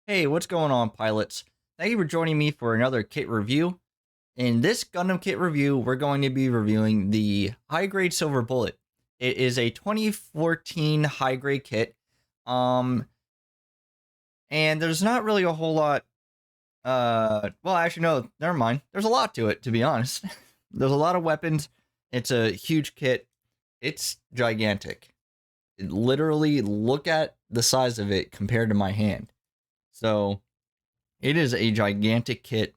Hey, what's going on, pilots? Thank you for joining me for another kit review. In this Gundam kit review, we're going to be reviewing the high-grade Silver Bullet. It is a 2014 high-grade kit, and there's not really a whole lot. Well, actually, no, never mind. There's a lot to it, to be honest. There's a lot of weapons. It's a huge kit. It's gigantic. Literally, look at the size of it compared to my hand. So it is a gigantic kit.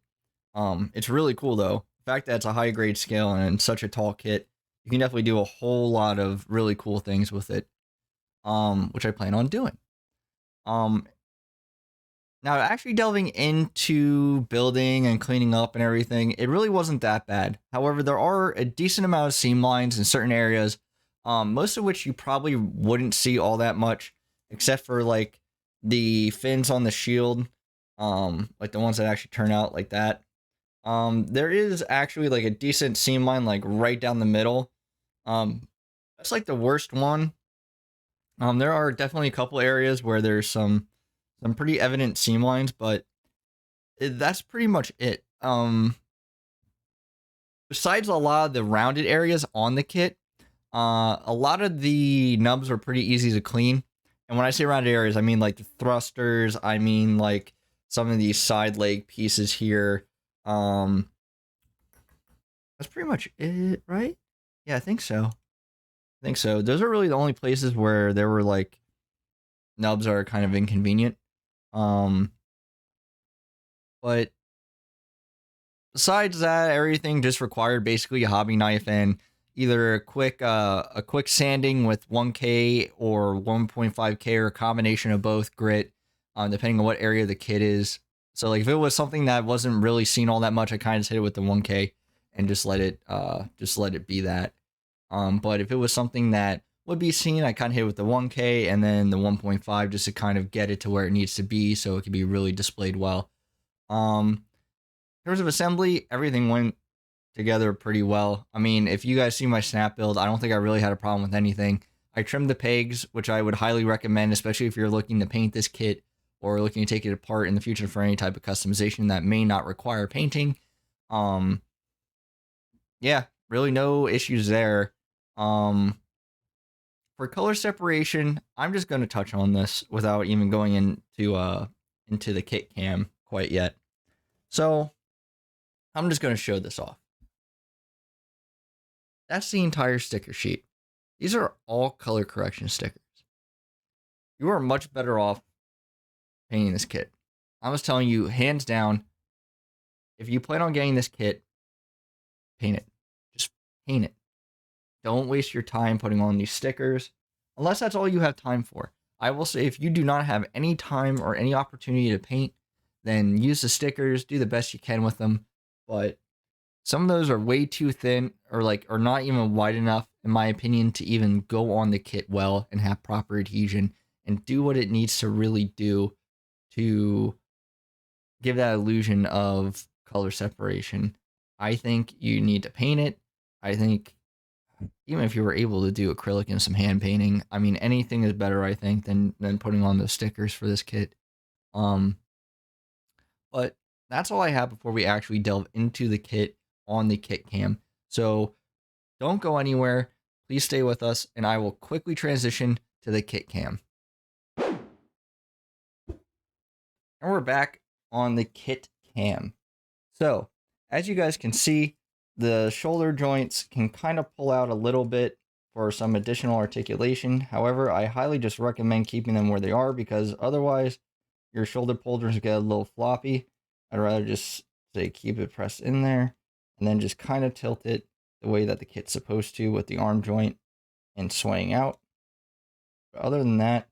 It's really cool though. The fact that it's a high grade scale and such a tall kit, you can definitely do a whole lot of really cool things with it. Which I plan on doing. Um, Now actually delving into building and cleaning up and everything, it really wasn't that bad. However, there are a decent amount of seam lines in certain areas, most of which you probably wouldn't see all that much, except for like the fins on the shield, like the ones that actually turn out like that. There is actually like a decent seam line like right down the middle. That's like the worst one. There are definitely a couple areas where there's some pretty evident seam lines, but that's pretty much it. Besides a lot of the rounded areas on the kit, a lot of the nubs are pretty easy to clean. And when I say rounded areas, I mean like the thrusters, I mean like some of these side leg pieces here. That's pretty much it, right? Yeah, I think so. Those are really the only places where there were like nubs are kind of inconvenient. But besides that, everything just required basically a hobby knife and either a quick sanding with 1K or 1.5K or a combination of both grit, depending on what area the kit is. So like if it was something that wasn't really seen all that much, I kind of just hit it with the 1K and just let it be that. But if it was something that would be seen, I kind of hit it with the 1K and then the 1.5 just to kind of get it to where it needs to be so it can be really displayed well. In terms of assembly, everything went together pretty well. I mean, if you guys see my snap build, I don't think I really had a problem with anything. I trimmed the pegs, which I would highly recommend, especially if you're looking to paint this kit or looking to take it apart in the future for any type of customization that may not require painting. Yeah, really no issues there. For color separation, I'm just going to touch on this without even going into the kit cam quite yet. So I'm just going to show this off. That's the entire sticker sheet. These are all color correction stickers. You are much better off painting this kit. I was telling you, hands down, if you plan on getting this kit, paint it. Just paint it. Don't waste your time putting on these stickers, unless that's all you have time for. I will say if you do not have any time or any opportunity to paint, then use the stickers, do the best you can with them. But some of those are way too thin or not even wide enough, in my opinion, to even go on the kit well and have proper adhesion and do what it needs to really do to give that illusion of color separation. I think you need to paint it. I think even if you were able to do acrylic and some hand painting, I mean, anything is better, I think, than putting on those stickers for this kit. But that's all I have before we actually delve into the kit on the kit cam. So don't go anywhere. Please stay with us, and I will quickly transition to the kit cam. And we're back on the kit cam. So as you guys can see, the shoulder joints can kind of pull out a little bit for some additional articulation. However, I highly just recommend keeping them where they are because otherwise your shoulder holders get a little floppy. I'd rather just say keep it pressed in there and then just kind of tilt it the way that the kit's supposed to with the arm joint and swaying out. But other than that,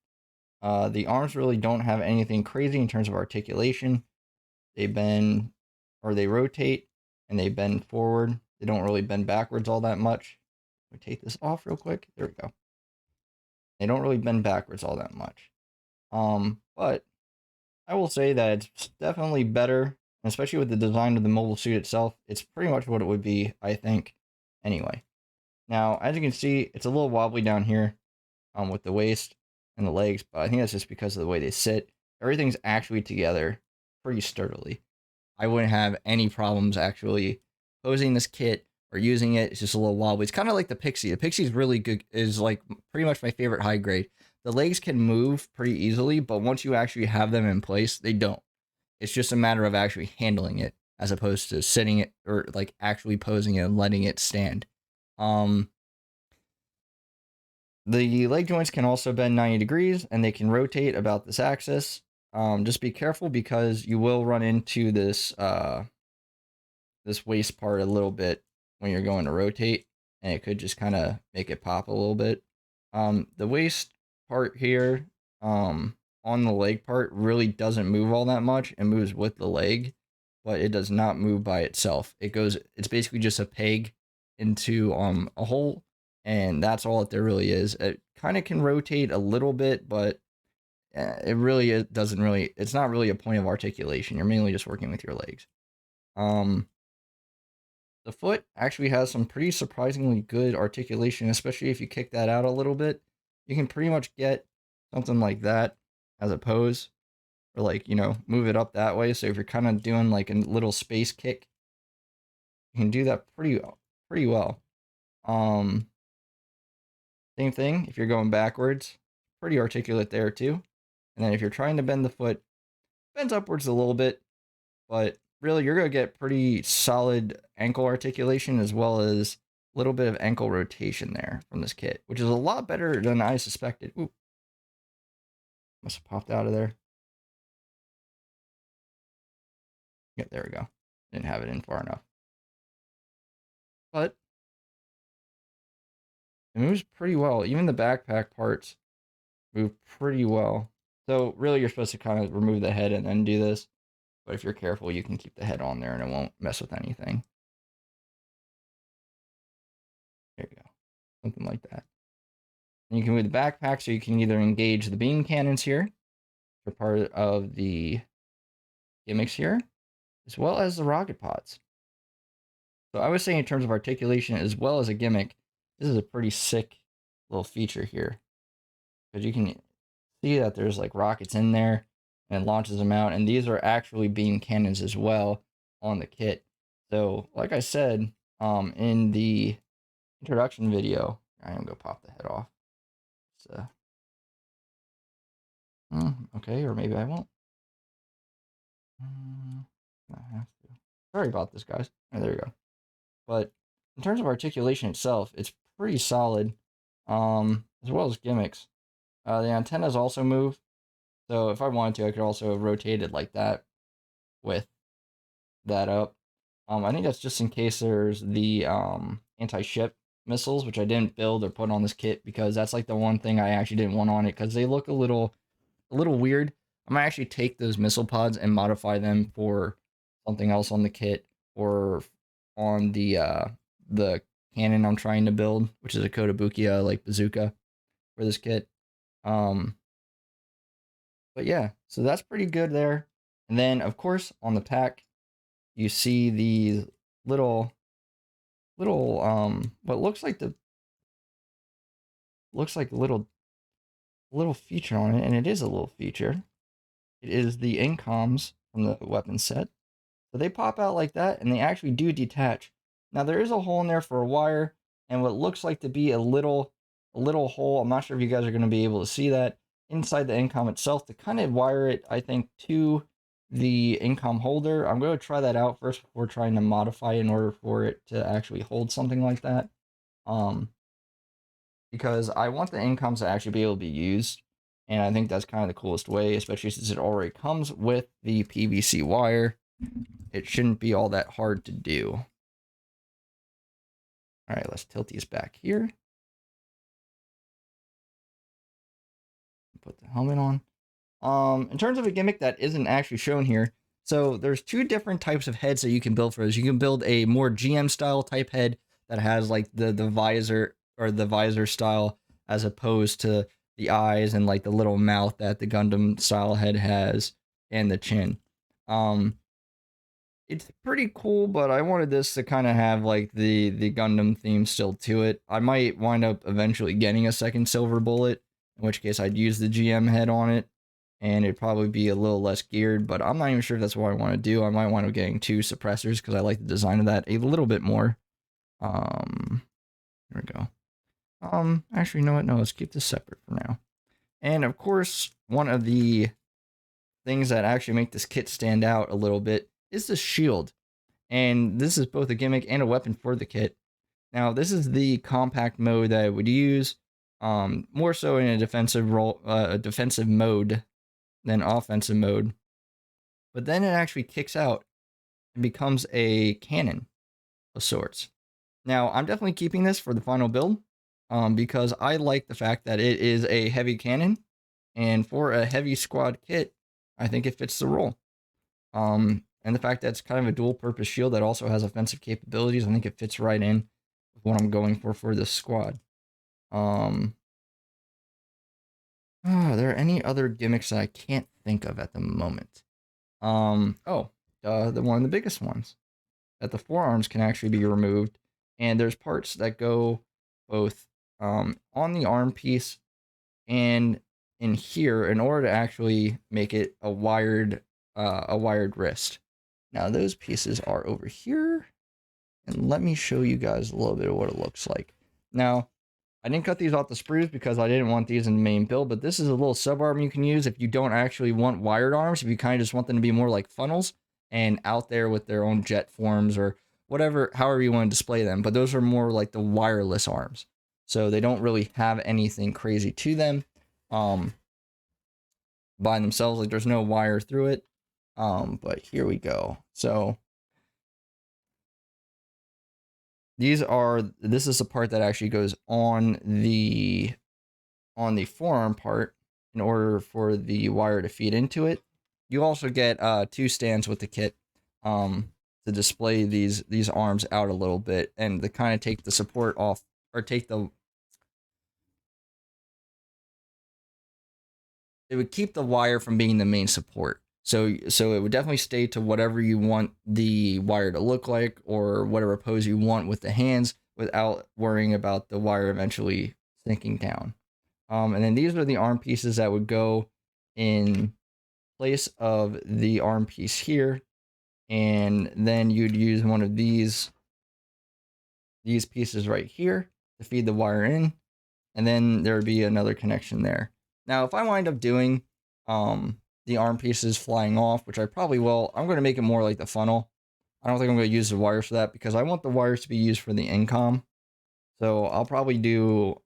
the arms really don't have anything crazy in terms of articulation. They bend or they rotate and they bend forward. They don't really bend backwards all that much. Let me take this off real quick. There we go. They don't really bend backwards all that much. But I will say that it's definitely better, especially with the design of the mobile suit itself. It's pretty much what it would be, I think, anyway. Now, as you can see, it's a little wobbly down here with the waist and the legs, but I think that's just because of the way they sit. everything's actually together pretty sturdily. I wouldn't have any problems actually posing this kit or using it. It's just a little wobbly. It's kind of like the Pixie. The Pixie's really good, is like pretty much my favorite high grade. The legs can move pretty easily, but once you actually have them in place, they don't. It's just a matter of actually handling it as opposed to sitting it or like actually posing it and letting it stand. The leg joints can also bend 90 degrees and they can rotate about this axis. Just be careful because you will run into this this waist part a little bit when you're going to rotate, and it could just kind of make it pop a little bit. The waist part here on the leg part really doesn't move all that much. It moves with the leg, but it does not move by itself. It's basically just a peg into a hole, and that's all that there really is. It kind of can rotate a little bit, but it doesn't really, it's not really a point of articulation. You're mainly just working with your legs. The foot actually has some pretty surprisingly good articulation, especially if you kick that out a little bit. You can pretty much get something like that as a pose, or like, you know, move it up that way. So if you're kind of doing like a little space kick, you can do that pretty well. Same thing if you're going backwards, pretty articulate there too. And then if you're trying to bend the foot, bends upwards a little bit, but really you're going to get pretty solid ankle articulation as well as a little bit of ankle rotation there from this kit, which is a lot better than I suspected. Ooh. Must have popped out of there. Yeah, there we go. Didn't have it in far enough. But it moves pretty well. Even the backpack parts move pretty well. So really you're supposed to kind of remove the head and then do this. But if you're careful, you can keep the head on there and it won't mess with anything. There you go. Something like that. And you can move the backpack so you can either engage the beam cannons here for part of the gimmicks here, as well as the rocket pods. So I was saying in terms of articulation as well as a gimmick, this is a pretty sick little feature here. Because you can see that there's like rockets in there and it launches them out. And these are actually beam cannons as well on the kit. So like I said, in the introduction video, I'm gonna go pop the head off. So, okay, or maybe I won't. I have to. Sorry about this, guys. Oh, there you go. But in terms of articulation itself, it's pretty solid, as well as gimmicks. The antennas also move, so if I wanted to, I could also rotate it like that with that up. I think that's just in case there's the anti-ship missiles, which I didn't build or put on this kit because that's like the one thing I actually didn't want on it because they look a little weird. I'm gonna actually take those missile pods and modify them for something else on the kit or on the cannon I'm trying to build, which is a Kotobukiya like bazooka for this kit. But yeah, so that's pretty good there. And then of course on the pack, you see the little what looks like a little feature on it, and it is a little feature. It is the incoms from the weapon set. So they pop out like that, and they actually do detach. Now there is a hole in there for a wire, and what looks like to be a little hole. I'm not sure if you guys are going to be able to see that inside the incom itself to kind of wire it, I think, to the incom holder. I'm going to try that out first before trying to modify in order for it to actually hold something like that. Because I want the incoms to actually be able to be used. And I think that's kind of the coolest way, especially since it already comes with the PVC wire. It shouldn't be all that hard to do. All right, let's tilt these back here. Put the helmet on. In terms of a gimmick that isn't actually shown here, so there's two different types of heads that you can build for this. You can build a more GM style type head that has like the visor or the visor style as opposed to the eyes and like the little mouth that the Gundam style head has and the chin. It's pretty cool, but I wanted this to kind of have like the Gundam theme still to it. I might wind up eventually getting a second Silver Bullet, in which case I'd use the GM head on it. and it'd probably be a little less geared, but I'm not even sure if that's what I want to do. I might wind up getting 2 suppressors because I like the design of that a little bit more. There we go. Actually, you know what? No, let's keep this separate for now. And of course, one of the things that actually make this kit stand out a little bit is the shield. And this is both a gimmick and a weapon for the kit. Now, this is the compact mode that I would use, more so in a defensive role, defensive mode than offensive mode. But then it actually kicks out and becomes a cannon of sorts. Now, I'm definitely keeping this for the final build, because I like the fact that it is a heavy cannon, and for a heavy squad kit, I think it fits the role. And the fact that it's kind of a dual purpose shield that also has offensive capabilities, I think it fits right in with what I'm going for this squad. Are there any other gimmicks that I can't think of at the moment? The one of the biggest ones, that the forearms can actually be removed, and there's parts that go both on the arm piece and in here in order to actually make it a wired wrist. Now those pieces are over here, and let me show you guys a little bit of what it looks like. Now, I didn't cut these off the sprues because I didn't want these in the main build, but this is a little sub arm you can use if you don't actually want wired arms, if you kind of just want them to be more like funnels and out there with their own jet forms or whatever, however you want to display them. But those are more like the wireless arms, so they don't really have anything crazy to them by themselves. Like, there's no wire through it. But here we go. So this is the part that actually goes on the forearm part in order for the wire to feed into it. You also get 2 stands with the kit to display these arms out a little bit and to kind of take the support off, or it would keep the wire from being the main support. So it would definitely stay to whatever you want the wire to look like, or whatever pose you want with the hands, without worrying about the wire eventually sinking down. And then these are the arm pieces that would go in place of the arm piece here. And then you'd use one of these pieces right here to feed the wire in. And then there would be another connection there. Now, if I wind up doing the arm pieces flying off, which I probably will, I'm going to make it more like the funnel. I don't think I'm going to use the wires for that because I want the wires to be used for the incom. So I'll probably do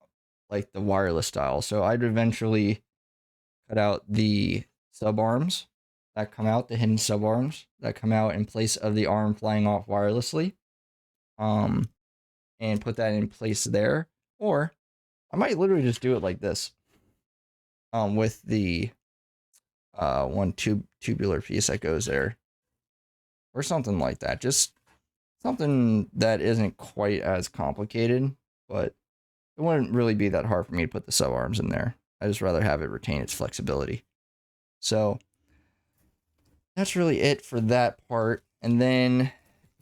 like the wireless style. So I'd eventually cut out the sub arms that come out, the hidden sub arms that come out in place of the arm flying off wirelessly, and put that in place there. Or I might literally just do it like this, with the one tubular piece that goes there, or something like that. Just something that isn't quite as complicated, but it wouldn't really be that hard for me to put the sub arms in there. I just rather have it retain its flexibility. So that's really it for that part. And then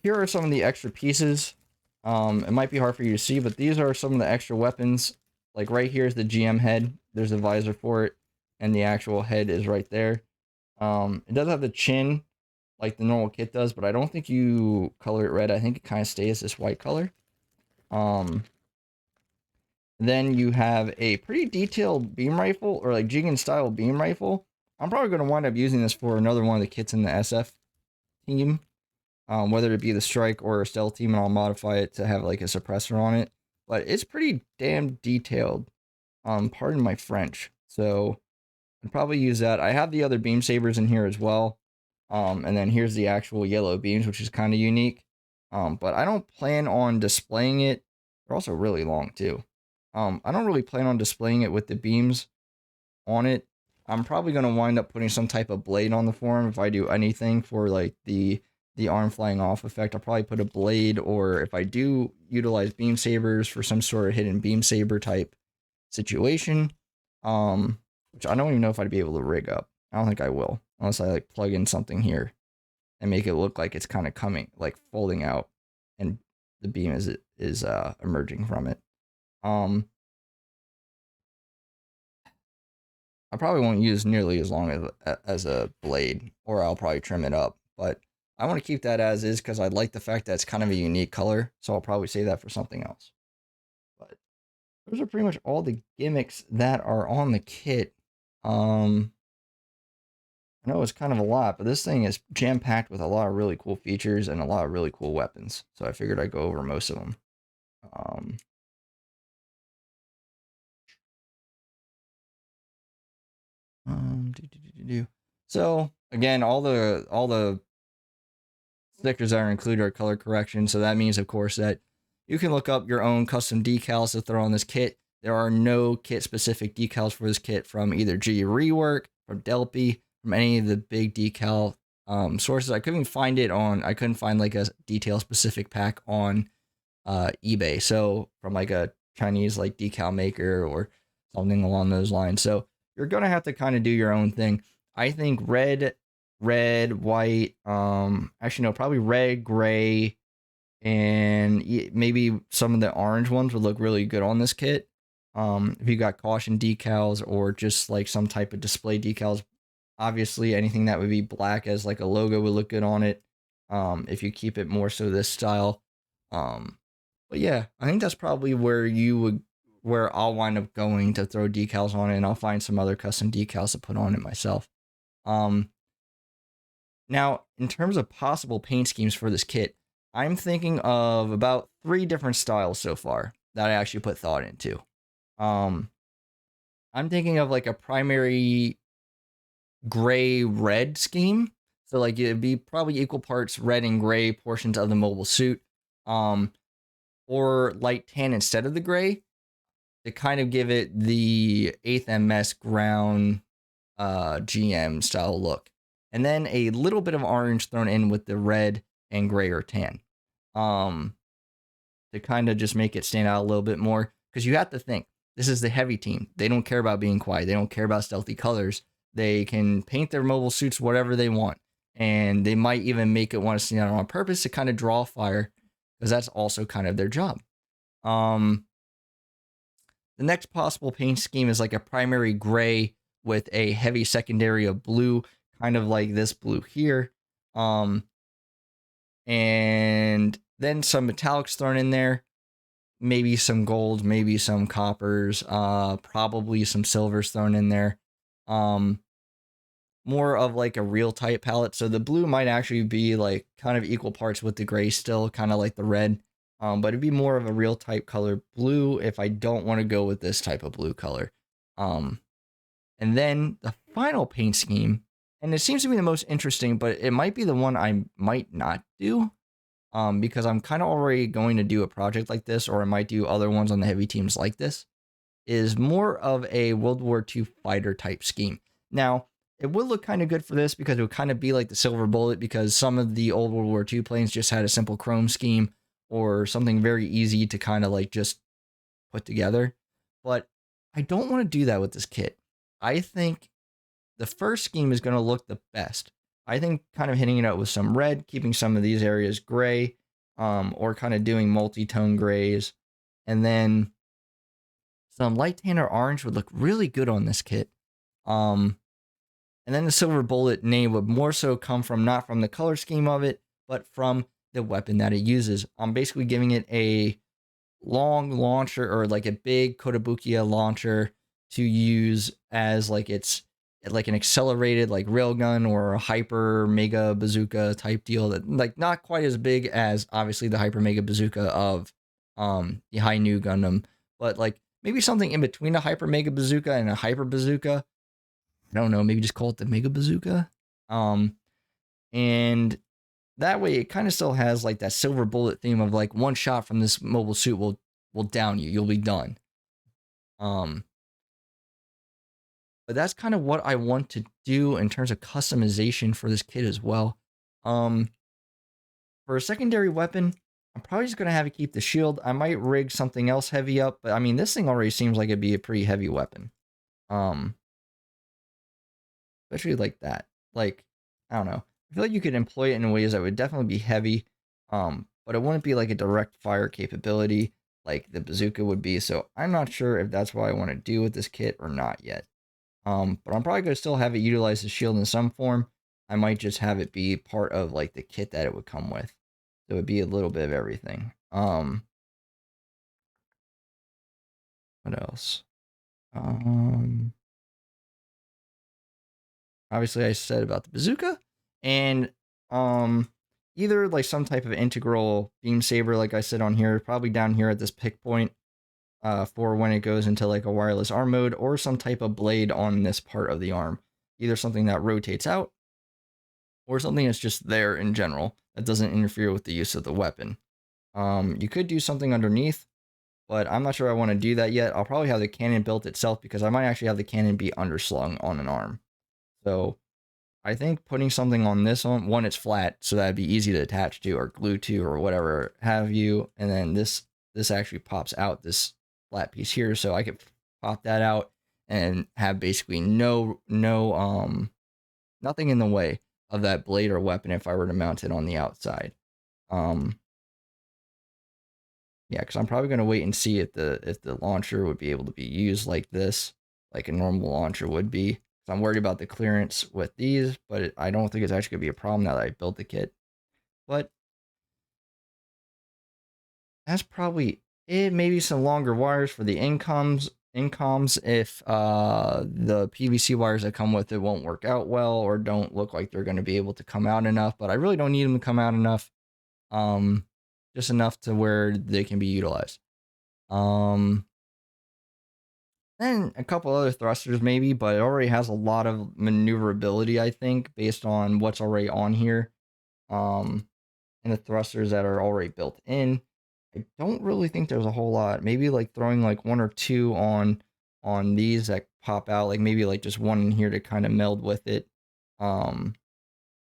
here are some of the extra pieces. It might be hard for you to see, but these are some of the extra weapons. Like right here is the GM head. There's a visor for it, and the actual head is right there. It does have the chin like the normal kit does, but I don't think you color it red. I think it kind of stays this white color. Then you have a pretty detailed beam rifle, or like Jigen style beam rifle. I'm probably going to wind up using this for another one of the kits in the SF team, whether it be the strike or a stealth team, and I'll modify it to have like a suppressor on it. But it's pretty damn detailed. Pardon my French. So I'd probably use that. I have the other beam sabers in here as well. And then here's the actual yellow beams, which is kind of unique. But I don't plan on displaying it. They're also really long too. I don't really plan on displaying it with the beams on it. I'm probably going to wind up putting some type of blade on the form if I do anything for like the arm flying off effect. I'll probably put a blade, or if I do utilize beam sabers for some sort of hidden beam saber type situation, which I don't even know if I'd be able to rig up. I don't think I will, unless I like plug in something here and make it look like it's kind of coming, like folding out, and the beam is emerging from it. I probably won't use nearly as long as a blade, or I'll probably trim it up. But I want to keep that as is because I like the fact that it's kind of a unique color. So I'll probably save that for something else. But those are pretty much all the gimmicks that are on the kit. I know it's kind of a lot, but this thing is jam-packed with a lot of really cool features and a lot of really cool weapons. So I figured I'd go over most of them. Um, So again, all the stickers that are included are color correction. So that means, of course, that you can look up your own custom decals to throw on this kit. There are no kit-specific decals for this kit from either G Rework, from Delpy, from any of the big decal sources. I couldn't find like a detail-specific pack on eBay. So from like a Chinese like decal maker or something along those lines. So you're gonna have to kind of do your own thing. I think red, white, actually no, probably red, gray, and maybe some of the orange ones would look really good on this kit. If you got caution decals or just like some type of display decals, obviously anything that would be black as like a logo would look good on it. If you keep it more so this style. But yeah, I think that's probably where I'll wind up going to throw decals on it, and I'll find some other custom decals to put on it myself. Now, in terms of possible paint schemes for this kit, I'm thinking of about 3 different styles so far that I actually put thought into. I'm thinking of like a primary gray-red scheme. So like it'd be probably equal parts red and gray portions of the mobile suit. Or light tan instead of the gray to kind of give it the 8th MS ground GM style look. And then a little bit of orange thrown in with the red and gray or tan. To kind of just make it stand out a little bit more. Because you have to think, this is the heavy team. They don't care about being quiet. They don't care about stealthy colors. They can paint their mobile suits whatever they want. And they might even make it want to stand out on purpose to kind of draw fire. Because that's also kind of their job. The next possible paint scheme is like a primary gray with a heavy secondary of blue, kind of like this blue here. And then some metallics thrown in there. Maybe some gold, maybe some coppers, probably some silvers thrown in there. More of like a real type palette. So the blue might actually be like kind of equal parts with the gray still, kind of like the red. But it'd be more of a real type color blue if I don't want to go with this type of blue color. And then the final paint scheme, and it seems to be the most interesting, but it might be the one I might not do. Because I'm kind of already going to do a project like this, or I might do other ones on the heavy teams like this, is more of a World War II fighter type scheme. Now, it would look kind of good for this because it would kind of be like the Silver Bullet, because some of the old World War II planes just had a simple chrome scheme or something very easy to kind of like just put together. But I don't want to do that with this kit. I think the first scheme is going to look the best. I think kind of hitting it out with some red, keeping some of these areas gray, or kind of doing multi-tone grays, and then some light tan or orange would look really good on this kit. And then the Silver Bullet name would more so come from not from the color scheme of it, but from the weapon that it uses. I'm basically giving it a long launcher, or like a big Kotobukiya launcher to use as like it's like an accelerated like railgun or a hyper mega bazooka type deal, that like not quite as big as obviously the hyper mega bazooka of the High New Gundam, but like maybe something in between a hyper mega bazooka and a hyper bazooka. I don't know, maybe just call it the mega bazooka. And that way it kind of still has like that Silver Bullet theme of like one shot from this mobile suit will down you. You'll be done. But that's kind of what I want to do in terms of customization for this kit as well. For a secondary weapon, I'm probably just going to have it keep the shield. I might rig something else heavy up, but I mean, this thing already seems like it'd be a pretty heavy weapon. Especially like that. Like, I don't know. I feel like you could employ it in ways that would definitely be heavy, but it wouldn't be like a direct fire capability like the bazooka would be. So I'm not sure if that's what I want to do with this kit or not yet. But I'm probably gonna still have it utilize the shield in some form. I might just have it be part of like the kit that it would come with. So it would be a little bit of everything. What else? Obviously I said about the bazooka, and either like some type of integral beam saber, like I said on here, probably down here at this pick point, for when it goes into like a wireless arm mode, or some type of blade on this part of the arm, either something that rotates out or something that's just there in general that doesn't interfere with the use of the weapon. You could do something underneath, but I'm not sure I want to do that yet. I'll probably have the cannon built itself because I might actually have the cannon be underslung on an arm. So I think putting something on this one, it's flat, so that'd be easy to attach to or glue to or whatever have you. And then this actually pops out, this flat piece here, so I could pop that out and have basically nothing in the way of that blade or weapon if I were to mount it on the outside. Yeah, because I'm probably gonna wait and see if the launcher would be able to be used like this, like a normal launcher would be. So I'm worried about the clearance with these, but I don't think it's actually gonna be a problem now that I built the kit. But that's probably it. Maybe some longer wires for the incoms if the PVC wires that come with it won't work out well or don't look like they're going to be able to come out enough. But I really don't need them to come out enough. Just enough to where they can be utilized. And a couple other thrusters maybe, but it already has a lot of maneuverability, I think, based on what's already on here. And the thrusters that are already built in. I don't really think there's a whole lot. Maybe like throwing like one or two on these that pop out, like maybe like just one in here to kind of meld with it.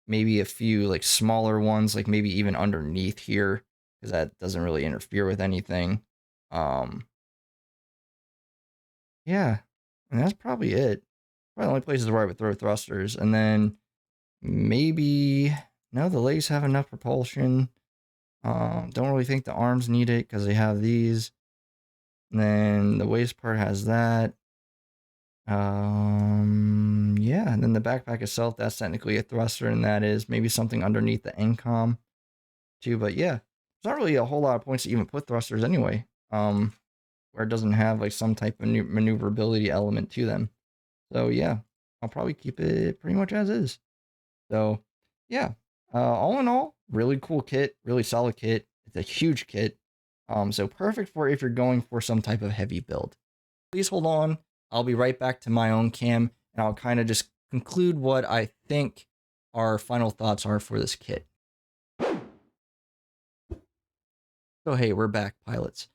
Maybe a few like smaller ones, like maybe even underneath here, because that doesn't really interfere with anything. Yeah, and that's probably it. Probably the only places where I would throw thrusters, and then maybe no, the legs have enough propulsion. Don't really think the arms need it because they have these. And then the waist part has that. Yeah, and then the backpack itself, that's technically a thruster, and that is maybe something underneath the incom too. But yeah, there's not really a whole lot of points to even put thrusters anyway. Where it doesn't have like some type of maneuverability element to them. So yeah, I'll probably keep it pretty much as is. So yeah, all in all, really cool kit, really solid kit. It's a huge kit. So perfect for if you're going for some type of heavy build. Please hold on. I'll be right back to my own cam, and I'll kind of just conclude what I think our final thoughts are for this kit. So hey, we're back, pilots.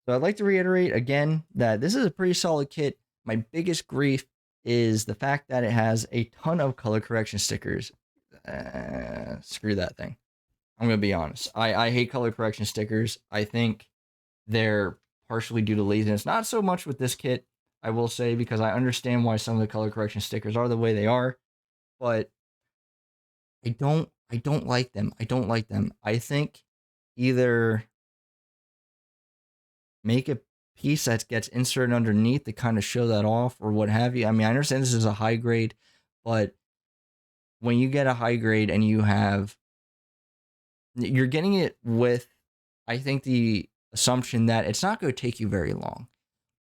So I'd like to reiterate again that this is a pretty solid kit. My biggest grief is the fact that it has a ton of color correction stickers. Screw that thing. I'm going to be honest. I hate color correction stickers. I think they're partially due to laziness. Not so much with this kit, I will say, because I understand why some of the color correction stickers are the way they are, but I don't like them. I don't like them. I think either make a piece that gets inserted underneath to kind of show that off or what have you. I mean, I understand this is a high grade, but when you get a high grade and you're getting it with, I think, the assumption that it's not going to take you very long.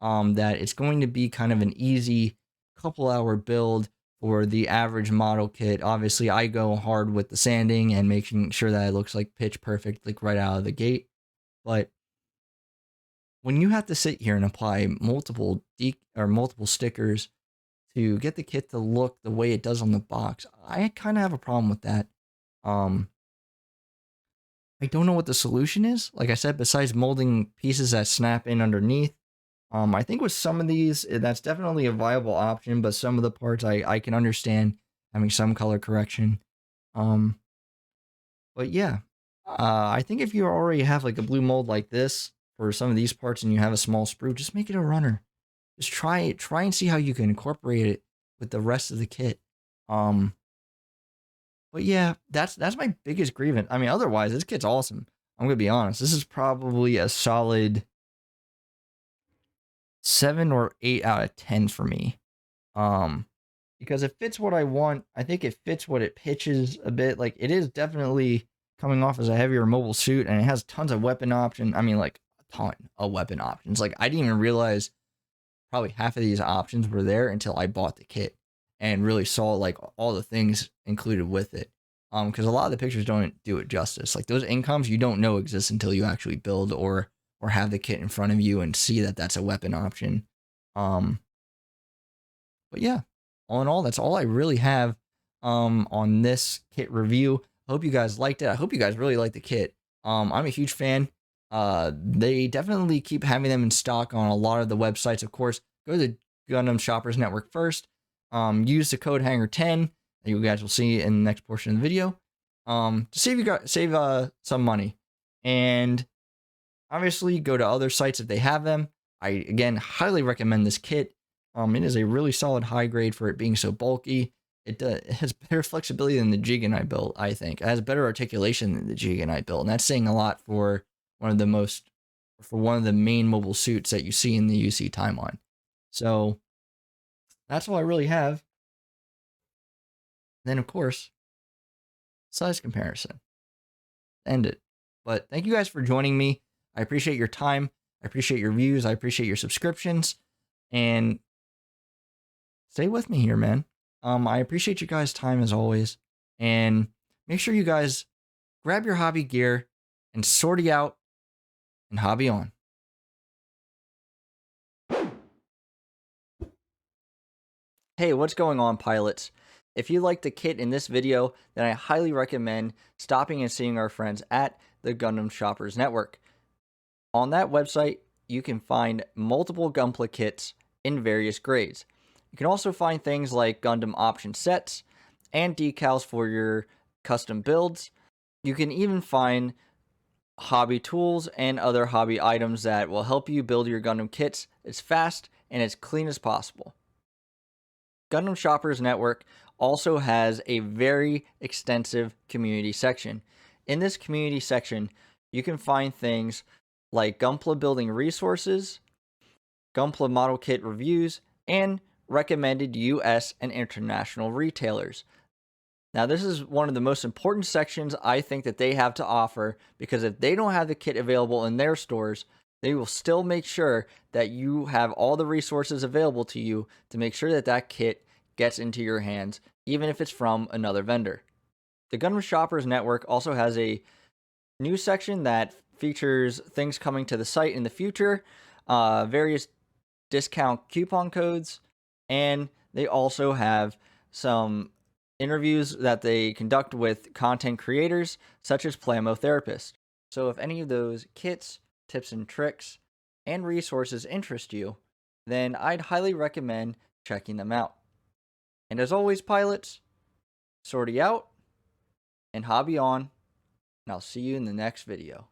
That it's going to be kind of an easy couple hour build for the average model kit. Obviously, I go hard with the sanding and making sure that it looks like pitch perfect, like right out of the gate. But when you have to sit here and apply multiple stickers to get the kit to look the way it does on the box, I kind of have a problem with that. I don't know what the solution is. Like I said, besides molding pieces that snap in underneath, I think with some of these, that's definitely a viable option, but some of the parts I can understand having some color correction. But yeah, I think if you already have like a blue mold like this for some of these parts and you have a small sprue, just make it a runner. Just try it. Try and see how you can incorporate it with the rest of the kit. But yeah, that's my biggest grievance. I mean, otherwise, this kit's awesome. I'm gonna be honest. This is probably a solid 7 or 8 out of 10 for me. Because it fits what I want. I think it fits what it pitches a bit. Like, it is definitely coming off as a heavier mobile suit, and it has tons of weapon options. I mean, like, a ton of weapon options. Like, I didn't even realize probably half of these options were there until I bought the kit and really saw like all the things included with it. Because a lot of the pictures don't do it justice. Like, those incomes you don't know exist until you actually build or have the kit in front of you and see that that's a weapon option. But yeah, all in all, that's all I really have on this kit review. I hope you guys liked it. I hope you guys really like the kit. I'm a huge fan. They definitely keep having them in stock on a lot of the websites. Of course, go to the Gundam Shoppers Network first. Use the code Hangar10 that you guys will see in the next portion of the video. To save some money. And obviously go to other sites if they have them. I again highly recommend this kit. It is a really solid high grade for it being so bulky. It has better flexibility than the Jigen I built, I think. It has better articulation than the Jigen I built, and that's saying a lot for one of the main mobile suits that you see in the UC timeline. So that's all I really have. Then of course, size comparison. End it. But thank you guys for joining me. I appreciate your time. I appreciate your views. I appreciate your subscriptions. And stay with me here, man. I appreciate you guys' time as always. And make sure you guys grab your hobby gear and sortie out and hobby on. Hey, what's going on, pilots? If you like the kit in this video, then I highly recommend stopping and seeing our friends at the Gundam Shoppers Network. On that website, you can find multiple Gunpla kits in various grades. You can also find things like Gundam option sets and decals for your custom builds. You can even find hobby tools and other hobby items that will help you build your Gundam kits as fast and as clean as possible. Gundam Shoppers Network also has a very extensive community section. In this community section, you can find things like Gunpla building resources, Gunpla model kit reviews, and recommended US and international retailers. Now, this is one of the most important sections I think that they have to offer, because if they don't have the kit available in their stores, they will still make sure that you have all the resources available to you to make sure that that kit gets into your hands, even if it's from another vendor. The Gundam Shoppers Network also has a news section that features things coming to the site in the future, various discount coupon codes, and they also have some interviews that they conduct with content creators such as Plamo Therapist. So if any of those kits, tips and tricks, and resources interest you, then I'd highly recommend checking them out. And as always, pilots, sortie out and hobby on, and I'll see you in the next video.